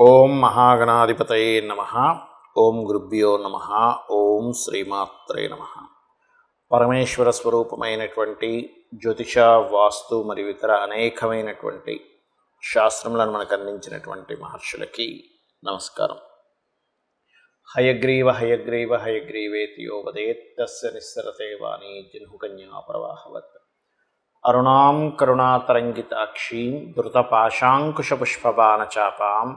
ఓం మహాగణాధిపతయే నమః. ఓం గురుభ్యో నమః. ఓం శ్రీమాత్రే నమః. పరమేశ్వర స్వరూపమైనటువంటి జ్యోతిష, వాస్తు మరియు ఇతర అనేకమైనటువంటి శాస్త్రములను మనకు అందించినటువంటి మహర్షులకి నమస్కారం. హయగ్రీవ హయగ్రీవ హయగ్రీవేతి యో వదేత్ తస్య నిస్సరతే వాణీ జహ్నుకన్యా ప్రవాహవత్. అరుణాం కరుణాతరంగితాక్షీం ధృతపాశాంకుశపుష్పబాణచాపాం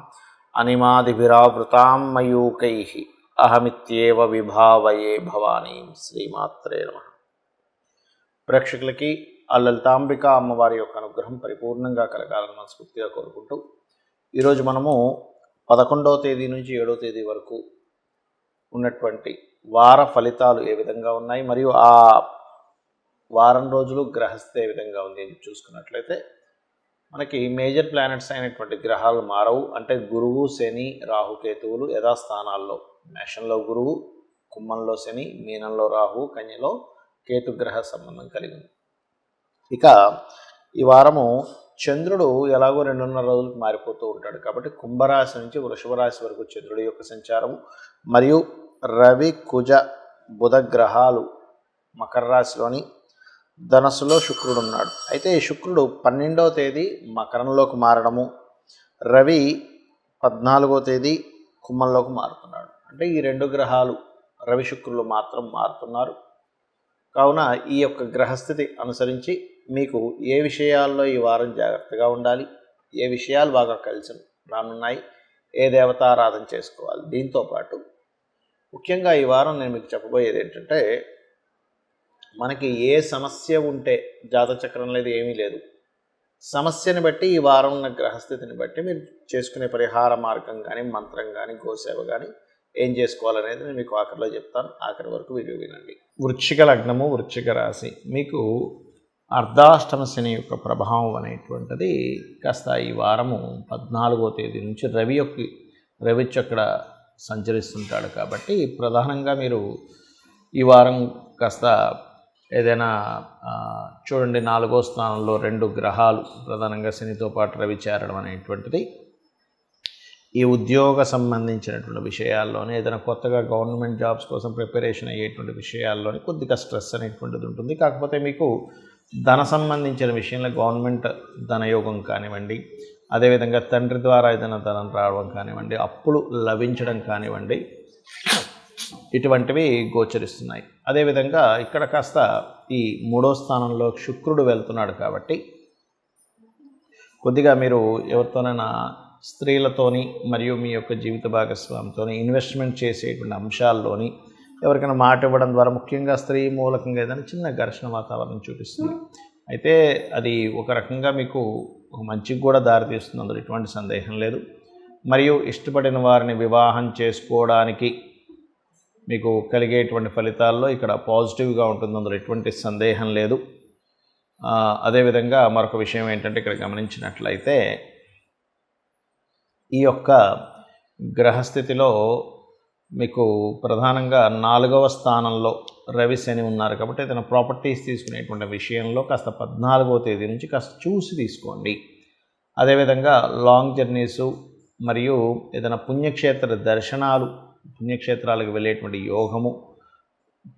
అనిమాదిభిరావృతాం మయూకైః అహమిత్యేవ విభావయే భవానీం. శ్రీమాత్రే నమః. ప్రేక్షకులకి ఆ లలితాంబిక అమ్మవారి యొక్క అనుగ్రహం పరిపూర్ణంగా కలగాలని మనస్ఫూర్తిగా కోరుకుంటూ ఈరోజు మనము 11వ తేదీ నుంచి 7వ తేదీ వరకు ఉన్నటువంటి వార ఫలితాలు ఏ విధంగా ఉన్నాయి, మరియు ఆ వారం రోజులు గ్రహస్థితి ఏ విధంగా ఉంది అని చూసుకున్నట్లయితే మనకి మేజర్ ప్లానెట్స్ అయినటువంటి గ్రహాలు మారవు. అంటే గురువు, శని, రాహుకేతువులు యథాస్థానాల్లో, మేషంలో గురువు, కుంభంలో శని, మీనంలో రాహు, కన్యలో కేతుగ్రహ సంబంధం కలిగి ఉంది. ఇక ఈ వారము చంద్రుడు ఎలాగో 2.5 రోజులకు మారిపోతూ ఉంటాడు కాబట్టి కుంభరాశి నుంచి వృషభ రాశి వరకు చంద్రుడి యొక్క సంచారము, మరియు రవి, కుజ, బుధ గ్రహాలు మకర రాశిలోని, ధనస్సులో శుక్రుడు ఉన్నాడు. అయితే ఈ శుక్రుడు 12వ తేదీ మకరంలోకి మారడము, రవి 14వ తేదీ కుంభంలోకి మారుతున్నాడు. అంటే ఈ 2 గ్రహాలు రవి శుక్రులు మాత్రం మారుతున్నారు. కావున ఈ యొక్క గ్రహస్థితి అనుసరించి మీకు ఏ విషయాల్లో ఈ వారం జాగ్రత్తగా ఉండాలి, ఏ విషయాలు బాగా కలిసి రానున్నాయి, ఏ దేవతారాధన చేసుకోవాలి, దీంతోపాటు ముఖ్యంగా ఈ వారం నేను మీకు చెప్పబోయేది ఏంటంటే, మనకి ఏ సమస్య ఉంటే జాతచక్రం లేదు, ఏమీ లేదు, సమస్యని బట్టి ఈ వారం ఉన్న గ్రహస్థితిని బట్టి మీరు చేసుకునే పరిహార మార్గం కానీ, మంత్రం కానీ, గోసేవ కానీ ఏం చేసుకోవాలనేది నేను మీకు ఆఖరిలో చెప్తాను. ఆఖరి వరకు వీడియో వినండి. వృశ్చిక లగ్నము, వృశ్చిక రాశి. మీకు అర్ధాష్టమ శని యొక్క ప్రభావం అనేటువంటిది కాస్త ఈ వారము 14వ తేదీ నుంచి రవి చక్ర సంచరిస్తుంటాడు. కాబట్టి ప్రధానంగా మీరు ఈ వారం కాస్త ఏదైనా చూడండి, 4వ స్థానంలో 2 గ్రహాలు ప్రధానంగా శనితో పాటు రవి చేరడం అనేటువంటిది ఈ ఉద్యోగ సంబంధించినటువంటి విషయాల్లోనే, ఏదైనా కొత్తగా గవర్నమెంట్ జాబ్స్ కోసం ప్రిపరేషన్ అయ్యేటువంటి విషయాల్లోనే కొద్దిగా స్ట్రెస్ అనేటువంటిది ఉంటుంది. కాకపోతే మీకు ధన సంబంధించిన విషయంలో గవర్నమెంట్ ధనయోగం కానివ్వండి, అదేవిధంగా తండ్రి ద్వారా ఏదైనా ధనం రావడం కానివ్వండి, అప్పులు లభించడం కానివ్వండి, ఇటువంటివి గోచరిస్తున్నాయి. అదేవిధంగా ఇక్కడ కాస్త ఈ 3వ స్థానంలో శుక్రుడు వెళ్తున్నాడు కాబట్టి కొద్దిగా మీరు ఎవరితోనైనా స్త్రీలతోని మరియు మీ యొక్క జీవిత భాగస్వామితో ఇన్వెస్ట్మెంట్ చేసేటువంటి అంశాల్లోని ఎవరికైనా మాట ఇవ్వడం ద్వారా, ముఖ్యంగా స్త్రీ మూలకంగా ఏదైనా చిన్న ఘర్షణ వాతావరణం చూపిస్తుంది. అయితే అది ఒక రకంగా మీకు ఒక మంచికి కూడా దారితీస్తుంది, అందులో ఎటువంటి సందేహం లేదు. మరియు ఇష్టపడిన వారిని వివాహం చేసుకోవడానికి మీకు కలిగేటువంటి ఫలితాల్లో ఇక్కడ పాజిటివ్గా ఉంటుంది, అందులో ఎటువంటి సందేహం లేదు. అదేవిధంగా మరొక విషయం ఏంటంటే, ఇక్కడ గమనించినట్లయితే ఈ యొక్క గ్రహస్థితిలో మీకు ప్రధానంగా 4వ స్థానంలో రవి శని ఉన్నారు కాబట్టి ఏదైనా ప్రాపర్టీస్ తీసుకునేటువంటి విషయంలో కాస్త 14వ తేదీ నుంచి కాస్త చూసి తీసుకోండి. అదేవిధంగా లాంగ్ జర్నీసు మరియు ఏదైనా పుణ్యక్షేత్ర దర్శనాలు, పుణ్యక్షేత్రాలకు వెళ్ళేటువంటి యోగము,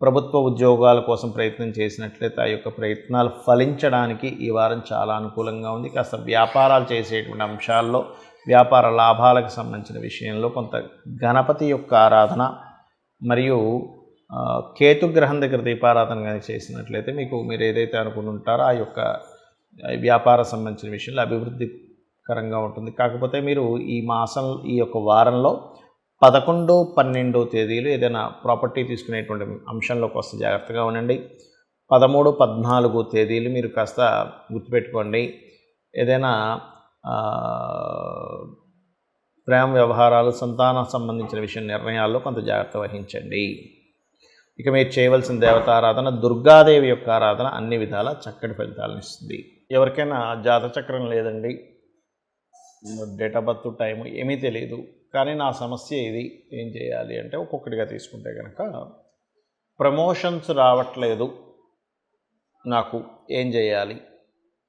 ప్రభుత్వ ఉద్యోగాల కోసం ప్రయత్నం చేసినట్లయితే ఆ యొక్క ప్రయత్నాలు ఫలించడానికి ఈ వారం చాలా అనుకూలంగా ఉంది. కాస్త వ్యాపారాలు చేసేటువంటి అంశాల్లో, వ్యాపార లాభాలకు సంబంధించిన విషయంలో కొంత గణపతి యొక్క ఆరాధన మరియు కేతుగ్రహం దగ్గర దీపారాధన కానీ చేసినట్లయితే మీరు ఏదైతే అనుకుంటుంటారో ఆ యొక్క వ్యాపార సంబంధించిన విషయంలో అభివృద్ధికరంగా ఉంటుంది. కాకపోతే మీరు ఈ యొక్క వారంలో 11, 12 తేదీలు ఏదైనా ప్రాపర్టీ తీసుకునేటువంటి అంశంలోకి వస్తే జాగ్రత్తగా ఉండండి. 13, 14 తేదీలు మీరు కాస్త గుర్తుపెట్టుకోండి. ఏదైనా ప్రేమ వ్యవహారాలు, సంతానం సంబంధించిన విషయం నిర్ణయాల్లో కొంత జాగ్రత్త వహించండి. ఇక మీరు చేయవలసిన దేవతారాధన దుర్గాదేవి యొక్క ఆరాధన అన్ని విధాల చక్కటి ఫలితాలను ఇస్తుంది. ఎవరికైనా జాతచక్రం లేదండి, డేట్ ఆఫ్ బర్త్ టైము ఏమీ తెలియదు, కానీ నా సమస్య ఇది, ఏం చేయాలి అంటే ఒక్కొక్కటిగా తీసుకుంటే కనుక, ప్రమోషన్స్ రావట్లేదు, నాకు ఏం చేయాలి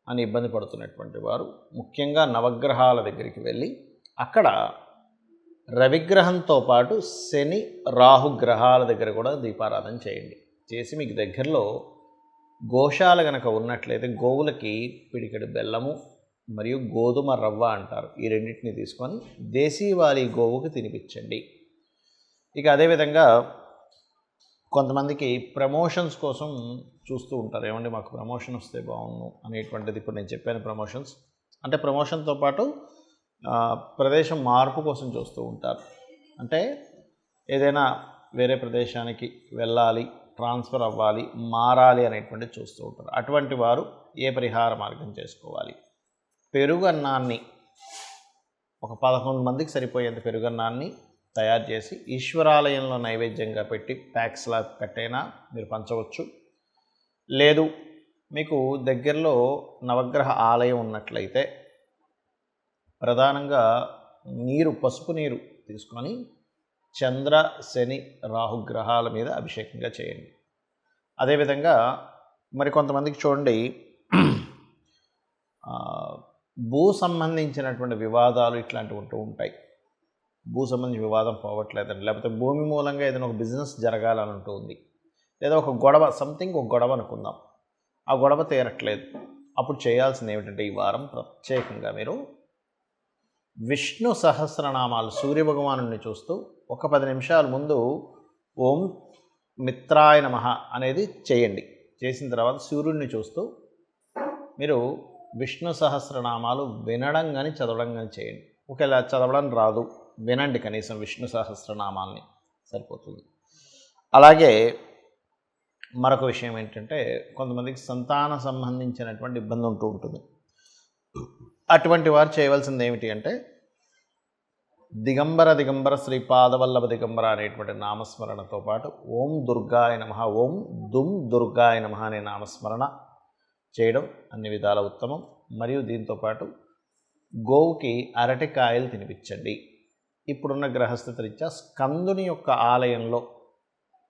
అని ఇబ్బంది పడుతున్నటువంటి వారు ముఖ్యంగా నవగ్రహాల దగ్గరికి వెళ్ళి అక్కడ రవిగ్రహంతో పాటు శని రాహు గ్రహాల దగ్గర కూడా దీపారాధన చేయండి. చేసి మీకు దగ్గరలో గోశాల కనుక ఉన్నట్లయితే గోవులకి పిడికెడు బెల్లము మరియు గోధుమ రవ్వ అంటారు, ఈ రెండింటిని తీసుకొని దేశీవాళీ గోవుకి తినిపించండి. ఇక అదేవిధంగా కొంతమందికి ప్రమోషన్స్ కోసం చూస్తూ ఉంటారు, ఏమంటే మాకు ప్రమోషన్ వస్తే బాగుండు అనేటువంటిది. ఇప్పుడు నేను చెప్పాను ప్రమోషన్స్ అంటే ప్రమోషన్తో పాటు ప్రదేశం మార్పు కోసం చూస్తూ ఉంటారు. అంటే ఏదైనా వేరే ప్రదేశానికి వెళ్ళాలి, ట్రాన్స్ఫర్ అవ్వాలి, మారాలి అనేటువంటిది చూస్తూ ఉంటారు. అటువంటి వారు ఏ పరిహార మార్గం చేసుకోవాలి? పెరుగన్నాన్ని ఒక 11 మందికి సరిపోయేంత పెరుగన్నాన్ని తయారు చేసి ఈశ్వరాలయంలో నైవేద్యంగా పెట్టి ప్యాక్స్లా కట్టైనా మీరు పంచవచ్చు. లేదు మీకు దగ్గరలో నవగ్రహ ఆలయం ఉన్నట్లయితే ప్రధానంగా నీరు, పసుపు నీరు తీసుకొని చంద్ర శని రాహుగ్రహాల మీద అభిషేకంగా చేయండి. అదేవిధంగా మరి కొంతమందికి చూడండి భూ సంబంధించినటువంటి వివాదాలు ఇట్లాంటివి ఉంటూ ఉంటాయి. భూ సంబంధించిన వివాదం పోవట్లేదండి, లేకపోతే భూమి మూలంగా ఏదైనా ఒక బిజినెస్ జరగాలని ఉంటుంది, లేదా ఒక గొడవ, సంథింగ్ ఒక గొడవ అనుకుందాం, ఆ గొడవ తీరట్లేదు. అప్పుడు చేయాల్సింది ఏమిటంటే ఈ వారం ప్రత్యేకంగా మీరు విష్ణు సహస్రనామాలు సూర్యభగవానుడిని చూస్తూ ఒక 10 నిమిషాల ముందు ఓం మిత్రాయ నమః అనేది చేయండి. చేసిన తర్వాత సూర్యుడిని చూస్తూ మీరు విష్ణు సహస్రనామాలు వినడం కానీ చదవడం కానీ చేయండి. ఒకవేళ చదవడం రాదు, వినండి కనీసం విష్ణు సహస్రనామాల్ని, సరిపోతుంది. అలాగే మరొక విషయం ఏంటంటే కొంతమందికి సంతాన సంబంధించినటువంటి ఇబ్బంది ఉంటూ ఉంటుంది. అటువంటి వారు చేయవలసింది ఏమిటి అంటే దిగంబర దిగంబర శ్రీపాదవల్లభ దిగంబర అనేటువంటి నామస్మరణతో పాటు ఓం దుర్గాయ నమః, ఓం దుమ్ దుర్గాయ నమః అనే నామస్మరణ చేయడం అన్ని విధాల ఉత్తమం. మరియు దీంతోపాటు గోవుకి అరటికాయలు తినిపించండి. ఇప్పుడున్న గ్రహస్థితి రీత్యా స్కందుని యొక్క ఆలయంలో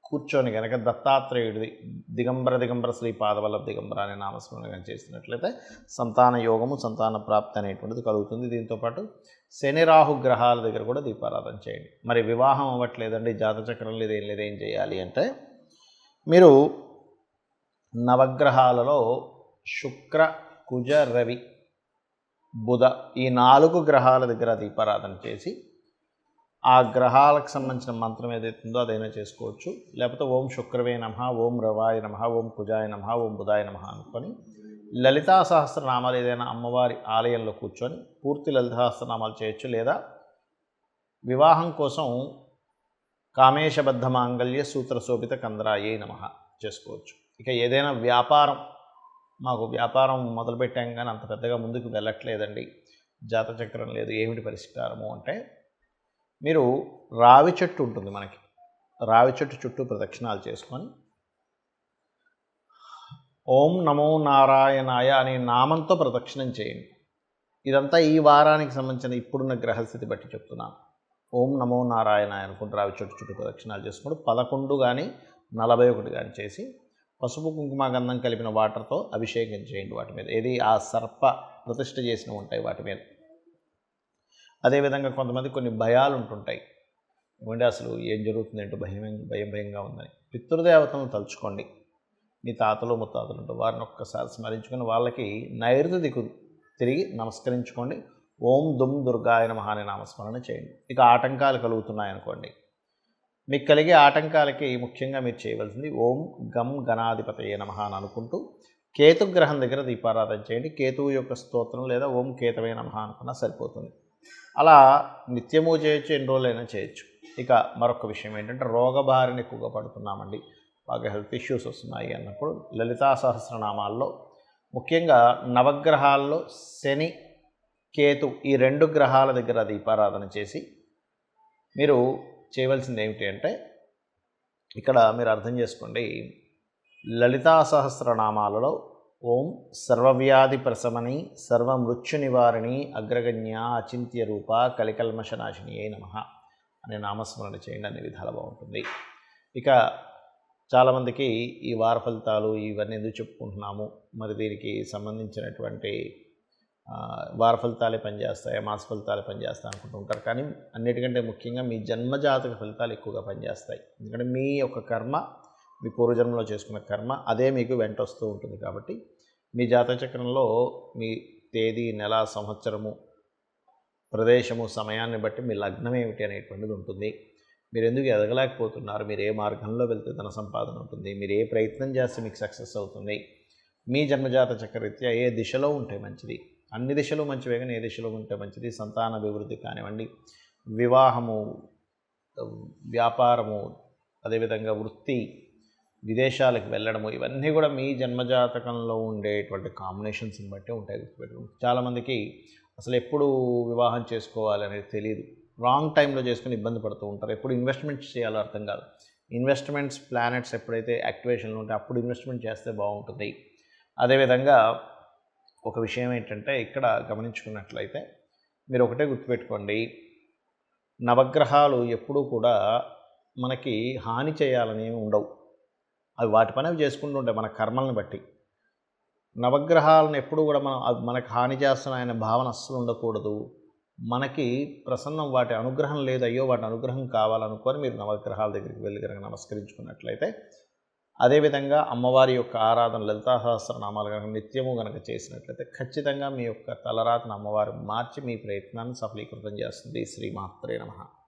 కూర్చొని కనుక దత్తాత్రేయుడిది దిగంబర దిగంబర శ్రీపాదవల్లభ దిగంబర అనే నామస్మరణ చేసినట్లయితే సంతాన యోగము, సంతాన ప్రాప్తి అనేటువంటిది కలుగుతుంది. దీంతోపాటు శని రాహు గ్రహాల దగ్గర కూడా దీపారాధన చేయండి. మరి వివాహం అవ్వట్లేదండి, జాతచక్రం లేదు, ఏం లేదు, ఏం చేయాలి అంటే మీరు నవగ్రహాలలో శుక్ర కుజ రవి బుధ ఈ 4 గ్రహాల దగ్గర దీపారాధన చేసి ఆ గ్రహాలకు సంబంధించిన మంత్రం ఏదైతే ఉందో అదైనా చేసుకోవచ్చు. లేకపోతే ఓం శుక్రవే నమః, ఓం రవాయ నమః, ఓం కుజాయ నమః, ఓం బుధాయ నమః అనుకొని లలితా సహస్రనామాలు ఏదైనా అమ్మవారి ఆలయంలో కూర్చొని పూర్తి లలితా సహస్రనామాలు చేయొచ్చు. లేదా వివాహం కోసం కామేశబద్ధ మాంగళ్య సూత్ర శోభిత కందరాయే నమః చేసుకోవచ్చు. ఇక ఏదైనా వ్యాపారం, మాకు వ్యాపారం మొదలుపెట్టాం కానీ అంత పెద్దగా ముందుకు వెళ్ళట్లేదండి, జాతచక్రం లేదు, ఏమిటి పరిష్కారము అంటే మీరు రావి చెట్టు ఉంటుంది మనకి, రావి చెట్టు చుట్టూ ప్రదక్షిణాలు చేసుకొని ఓం నమో నారాయణాయ అనే నామంతో ప్రదక్షిణం చేయండి. ఇదంతా ఈ వారానికి సంబంధించిన ఇప్పుడున్న గ్రహస్థితి బట్టి చెప్తున్నాను. ఓం నమో నారాయణాయ అనుకుంటూ రావి చెట్టు చుట్టూ ప్రదక్షిణాలు చేసుకుంటూ 11 కానీ 41 కానీ చేసి పసుపు కుంకుమ గంధం కలిపిన వాటర్తో అభిషేకం చేయండి వాటి మీద. ఏది ఆ సర్ప ప్రతిష్ఠ చేసినవి ఉంటాయి వాటి మీద. అదేవిధంగా కొంతమంది కొన్ని భయాలు ఉంటుంటాయి, ఏమంటే అసలు ఏం జరుగుతుందంటే భయంగా ఉందని పితృదేవతలను తలుచుకోండి. మీ తాతలు ముత్తాతలు ఉంటారు, వారిని ఒక్కసారి స్మరించుకొని వాళ్ళకి నైరుతి దిక్కు తిరిగి నమస్కరించుకోండి. ఓం దుమ్ దుర్గాయ నమః అనే నామస్మరణ చేయండి. ఇక ఆటంకాలు కలుగుతున్నాయనుకోండి, మీకు కలిగే ఆటంకాలకి ముఖ్యంగా మీరు చేయవలసింది ఓం గం గణాధిపతయే నమః అని అనుకుంటూ కేతుగ్రహం దగ్గర దీపారాధన చేయండి. కేతువు యొక్క స్తోత్రం లేదా ఓం కేతవే నమః అనుకున్నా సరిపోతుంది. అలా నిత్యము చేయొచ్చు, ఎన్ని రోజులైనా చేయొచ్చు. ఇక మరొక విషయం ఏంటంటే రోగబారిని ఎక్కువగా పడుతున్నామండి, బాగా హెల్త్ ఇష్యూస్ వస్తున్నాయి అన్నప్పుడు లలితా సహస్రనామాల్లో ముఖ్యంగా నవగ్రహాల్లో శని కేతు ఈ 2 గ్రహాల దగ్గర దీపారాధన చేసి మీరు చేయవలసింది ఏమిటి అంటే ఇక్కడ మీరు అర్థం చేసుకోండి, లలితా సహస్రనామాలలో ఓం సర్వవ్యాధి ప్రశమని సర్వమృత్యు నివారిణి అగ్రగణ్య అచింత్య రూప కలికల్మషనాశినియే నమః అనే నామస్మరణ చేయండి. అన్ని విధాలు బాగుంటుంది. ఇక చాలామందికి ఈ వార ఫలితాలు ఇవన్నీ ఎందుకు చెప్పుకుంటున్నాము, మరి దీనికి సంబంధించినటువంటి వార ఫలితాలే పనిచేస్తాయి, మాస ఫలితాలే పనిచేస్తాయి అనుకుంటూ ఉంటారు. కానీ అన్నిటికంటే ముఖ్యంగా మీ జన్మజాతక ఫలితాలు ఎక్కువగా పనిచేస్తాయి. ఎందుకంటే మీ యొక్క కర్మ, మీ పూర్వజన్మలో చేసుకున్న కర్మ అదే మీకు వెంట వస్తూ ఉంటుంది. కాబట్టి మీ జాతక చక్రంలో మీ తేదీ, నెల, సంవత్సరము, ప్రదేశము, సమయాన్ని బట్టి మీ లగ్నం ఏమిటి అనేటువంటిది ఉంటుంది. మీరు ఎందుకు ఎదగలేకపోతున్నారు, మీరు ఏ మార్గంలో వెళ్తే ధన సంపాదన ఉంటుంది, మీరు ఏ ప్రయత్నం చేస్తే మీకు సక్సెస్ అవుతుంది, మీ జన్మజాత చక్రరీత్యా ఏ దిశలో ఉంటే మంచిది, అన్ని దిశలు మంచివే కానీ ఏ దిశలో ఉంటే మంచిది, సంతాన అభివృద్ధి కానివ్వండి, వివాహము, వ్యాపారము, అదేవిధంగా వృత్తి, విదేశాలకు వెళ్ళడము, ఇవన్నీ కూడా మీ జన్మజాతకంలో ఉండేటువంటి కాంబినేషన్స్ని బట్టి ఉంటాయి. చాలామందికి అసలు ఎప్పుడు వివాహం చేసుకోవాలి అనేది తెలియదు, రాంగ్ టైంలో చేసుకుని ఇబ్బంది పడుతూ ఉంటారు. ఎప్పుడు ఇన్వెస్ట్మెంట్స్ చేయాలో అర్థం కాదు. ఇన్వెస్ట్మెంట్స్ ప్లానెట్స్ ఎప్పుడైతే యాక్టివేషన్లో ఉంటే అప్పుడు ఇన్వెస్ట్మెంట్ చేస్తే బాగుంటుంది. అదేవిధంగా ఒక విషయం ఏంటంటే ఇక్కడ గమనించుకున్నట్లయితే మీరు ఒకటే గుర్తుపెట్టుకోండి, నవగ్రహాలు ఎప్పుడూ కూడా మనకి హాని చేయాలని ఏమి ఉండవు. అవి వాటి పని అవి చేసుకుంటూ ఉంటాయి మన కర్మల్ని బట్టి. నవగ్రహాలను ఎప్పుడు కూడా మనకు హాని చేస్తున్నాయనే భావన అస్సలు ఉండకూడదు. మనకి ప్రసన్నం వాటి అనుగ్రహం లేదు, అయ్యో వాటి అనుగ్రహం కావాలనుకొని మీరు నవగ్రహాల దగ్గరికి వెళ్ళి కనుక నమస్కరించుకున్నట్లయితే, అదేవిధంగా అమ్మవారి యొక్క ఆరాధన, లలితా సహస్రనామాలు కనుక నిత్యము కనుక చేసినట్లయితే ఖచ్చితంగా మీ యొక్క తలరాతను అమ్మవారు మార్చి మీ ప్రయత్నాన్ని సఫలీకృతం చేస్తుంది. శ్రీమాత్రే నమః.